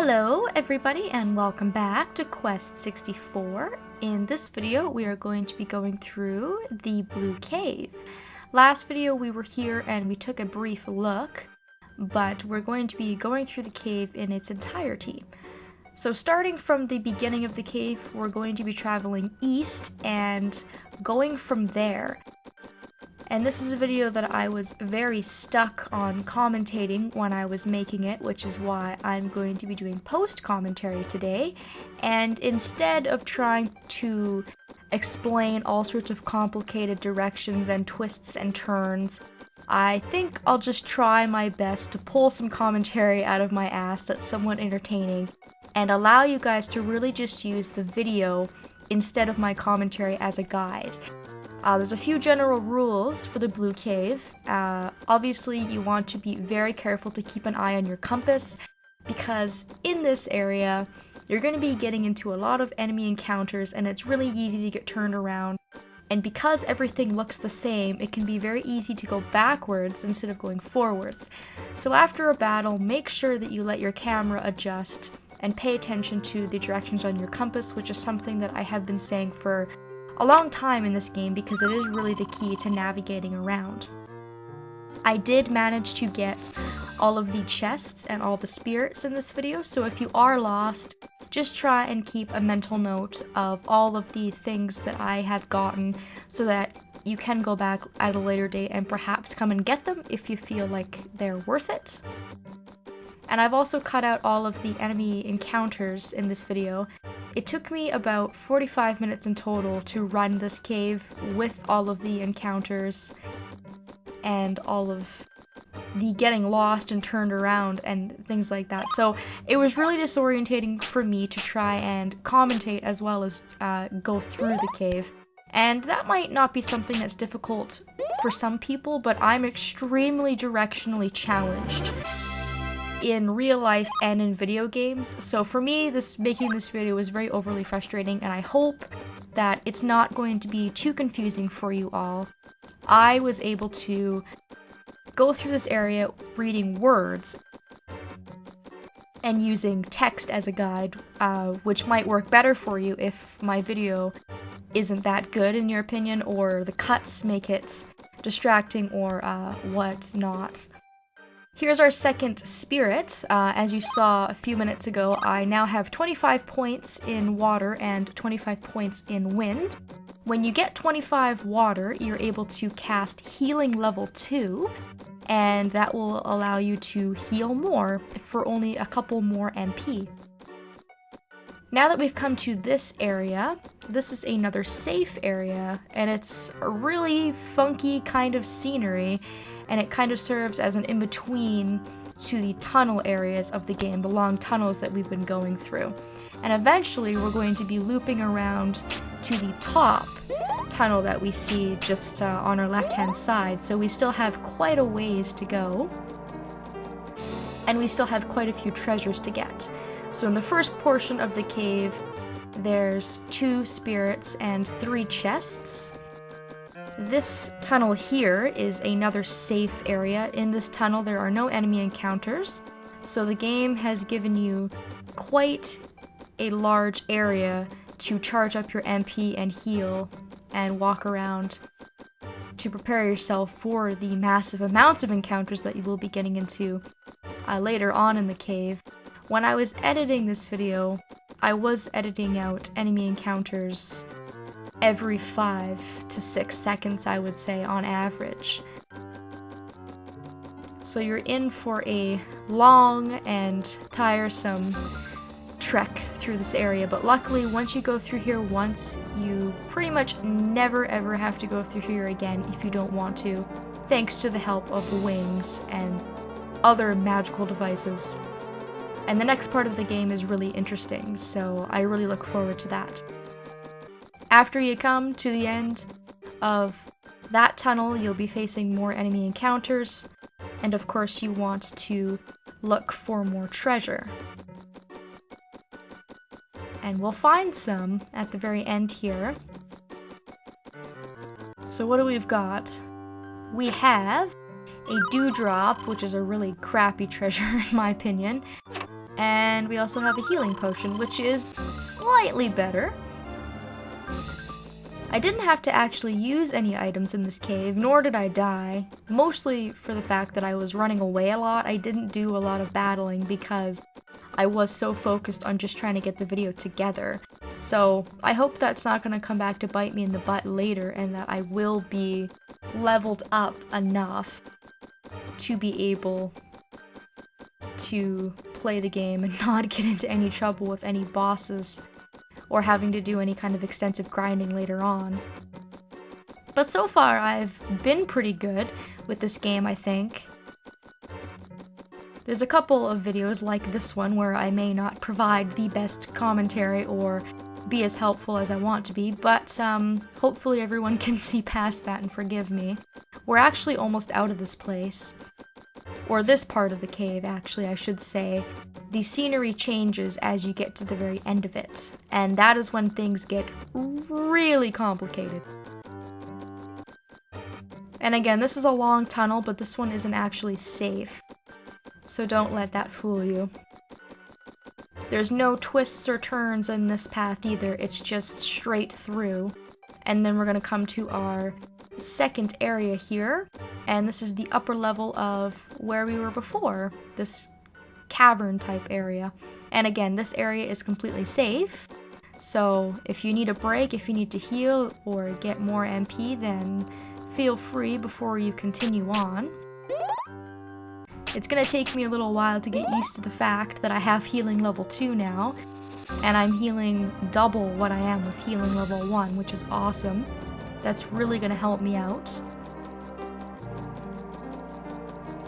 Hello everybody and welcome back to Quest 64. In this video we are going to be going through the Blue Cave. Last video we were here and we took a brief look, but we're going to be going through the cave in its entirety. So starting from the beginning of the cave, we're going to be traveling east and going from there. And this is a video that I was very stuck on commentating when I was making it, which is why I'm going to be doing post-commentary today. And instead of trying to explain all sorts of complicated directions and twists and turns, I think I'll just try my best to pull some commentary out of my ass that's somewhat entertaining and allow you guys to really just use the video instead of my commentary as a guide. There's a few general rules for the Blue Cave. Obviously, you want to be very careful to keep an eye on your compass, because in this area, you're going to be getting into a lot of enemy encounters, and it's really easy to get turned around. And because everything looks the same, it can be very easy to go backwards instead of going forwards. So after a battle, make sure that you let your camera adjust and pay attention to the directions on your compass, which is something that I have been saying for a long time in this game because it is really the key to navigating around. I did manage to get all of the chests and all the spirits in this video, so if you are lost, just try and keep a mental note of all of the things that I have gotten so that you can go back at a later date and perhaps come and get them if you feel like they're worth it. And I've also cut out all of the enemy encounters in this video. It took me about 45 minutes in total to run this cave with all of the encounters and all of the getting lost and turned around and things like that. So it was really disorientating for me to try and commentate as well as go through the cave. And that might not be something that's difficult for some people, but I'm extremely directionally challenged in real life and in video games. So for me, making this video was very overly frustrating, and I hope that it's not going to be too confusing for you all. I was able to go through this area reading words and using text as a guide, which might work better for you if my video isn't that good in your opinion, or the cuts make it distracting or whatnot. Here's our second spirit. As you saw a few minutes ago, I now have 25 points in water and 25 points in wind. When you get 25 water, you're able to cast Healing Level 2, and that will allow you to heal more for only a couple more MP. Now that we've come to this area, this is another safe area, and it's a really funky kind of scenery, and it kind of serves as an in-between to the tunnel areas of the game, the long tunnels that we've been going through. And eventually we're going to be looping around to the top tunnel that we see just on our left-hand side, so we still have quite a ways to go. And we still have quite a few treasures to get. So in the first portion of the cave, there's 2 spirits and 3 chests. This tunnel here is another safe area. In this tunnel there are no enemy encounters, so the game has given you quite a large area to charge up your MP and heal and walk around to prepare yourself for the massive amounts of encounters that you will be getting into later on in the cave. When I was editing this video, I was editing out enemy encounters every 5 to 6 seconds, I would say, on average. So you're in for a long and tiresome trek through this area, but luckily once you go through here once, you pretty much never ever have to go through here again if you don't want to, thanks to the help of wings and other magical devices. And the next part of the game is really interesting, so I really look forward to that. After you come to the end of that tunnel, you'll be facing more enemy encounters, and of course you want to look for more treasure. And we'll find some at the very end here. So what do we've got? We have a dewdrop, which is a really crappy treasure in my opinion, And we also have a healing potion, which is slightly better. I didn't have to actually use any items in this cave, nor did I die, mostly for the fact that I was running away a lot. I didn't do a lot of battling because I was so focused on just trying to get the video together. So I hope that's not going to come back to bite me in the butt later, and that I will be leveled up enough to be able to play the game and not get into any trouble with any bosses or having to do any kind of extensive grinding later on. But so far, I've been pretty good with this game, I think. There's a couple of videos like this one where I may not provide the best commentary or be as helpful as I want to be, but hopefully everyone can see past that and forgive me. We're actually almost out of this place. Or this part of the cave, actually, I should say. The scenery changes as you get to the very end of it, and that is when things get really complicated. And again, this is a long tunnel, but this one isn't actually safe, so don't let that fool you. There's no twists or turns in this path either, it's just straight through. And then we're gonna come to our second area here, and this is the upper level of where we were before, this cavern type area. And again, this area is completely safe, so if you need a break, if you need to heal or get more MP, then feel free before you continue on. It's gonna take me a little while to get used to the fact that I have healing level 2 now, and I'm healing double what I am with healing level 1, which is awesome. That's really gonna help me out.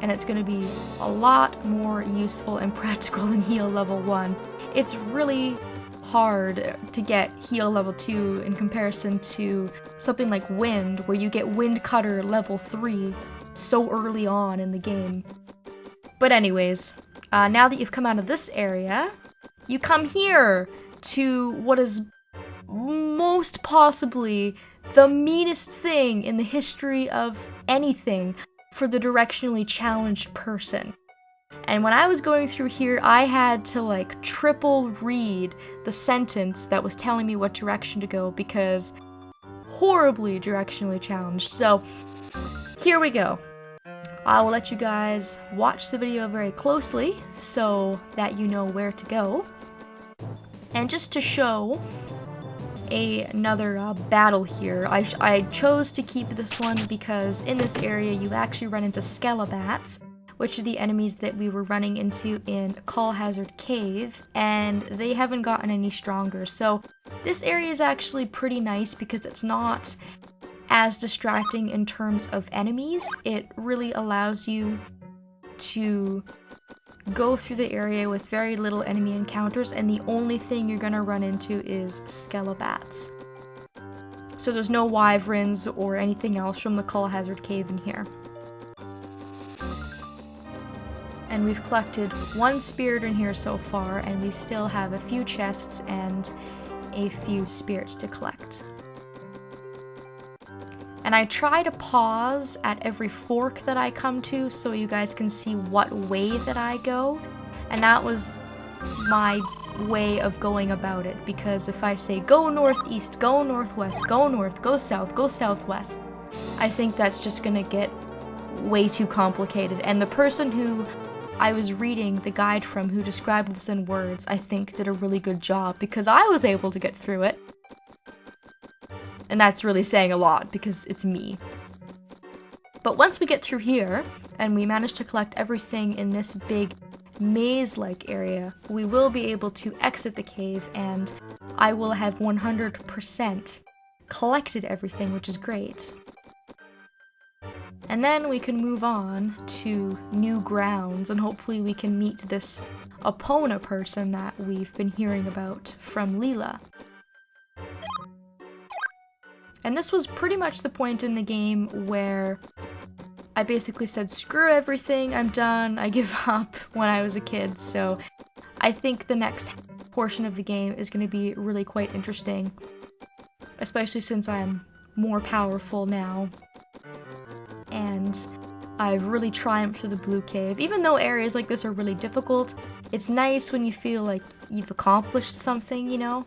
And it's gonna be a lot more useful and practical than heal level 1. It's really hard to get heal level 2 in comparison to something like Wind, where you get Wind Cutter level 3 so early on in the game. But anyways, now that you've come out of this area, you come here to what is most possibly the meanest thing in the history of anything for the directionally challenged person. And when I was going through here, I had to like triple read the sentence that was telling me what direction to go because horribly directionally challenged. So here we go. I will let you guys watch the video very closely so that you know where to go. And just to show another battle here, I chose to keep this one because in this area you actually run into Skelebats, which are the enemies that we were running into in Call Hazard Cave, and they haven't gotten any stronger. So this area is actually pretty nice because it's not as distracting in terms of enemies. It really allows you to go through the area with very little enemy encounters, and the only thing you're gonna run into is Skelebats. So there's no wyverns or anything else from the Call Hazard Cave in here. And we've collected one spirit in here so far, and we still have a few chests and a few spirits to collect. And I try to pause at every fork that I come to so you guys can see what way that I go. And that was my way of going about it, because if I say go northeast, go northwest, go north, go south, go southwest, I think that's just gonna get way too complicated. And the person who I was reading the guide from, who described this in words, I think did a really good job because I was able to get through it. And that's really saying a lot because it's me. But once we get through here, and we manage to collect everything in this big maze-like area, we will be able to exit the cave, and I will have 100% collected everything, which is great. And then we can move on to new grounds, and hopefully we can meet this Epona person that we've been hearing about from Leela. And this was pretty much the point in the game where I basically said, screw everything, I'm done, I give up when I was a kid. So I think the next portion of the game is going to be really quite interesting, especially since I'm more powerful now. And I've really triumphed through the Blue Cave. Even though areas like this are really difficult, It's nice when you feel like you've accomplished something, you know?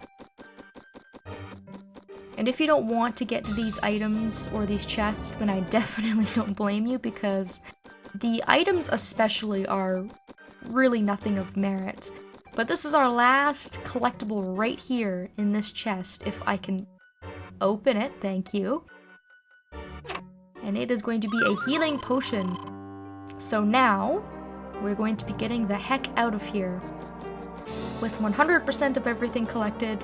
And if you don't want to get to these items or these chests, then I definitely don't blame you, because the items especially are really nothing of merit. But this is our last collectible right here in this chest, if I can open it, thank you. And it is going to be a healing potion. So now, we're going to be getting the heck out of here. With 100% of everything collected.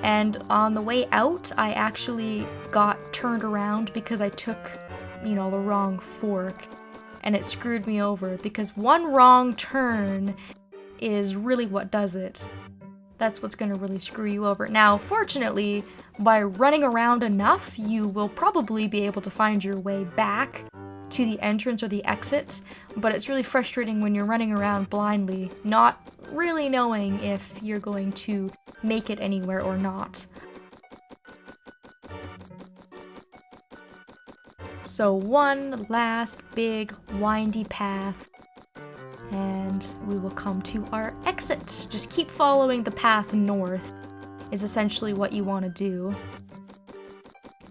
And on the way out, I actually got turned around because I took, you know, the wrong fork. And it screwed me over, because one wrong turn is really what does it. That's what's going to really screw you over. Now, fortunately, by running around enough, you will probably be able to find your way back to the entrance or the exit, but it's really frustrating when you're running around blindly, not really knowing if you're going to make it anywhere or not. So one last big windy path, and we will come to our exit. Just keep following the path north is essentially what you want to do.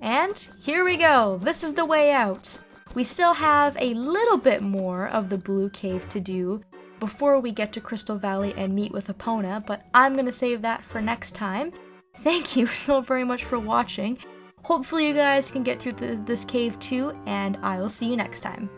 And here we go. This is the way out. We still have a little bit more of the blue cave to do before we get to Crystal Valley and meet with Epona, but I'm going to save that for next time. Thank you so very much for watching. Hopefully you guys can get through this cave too, and I will see you next time.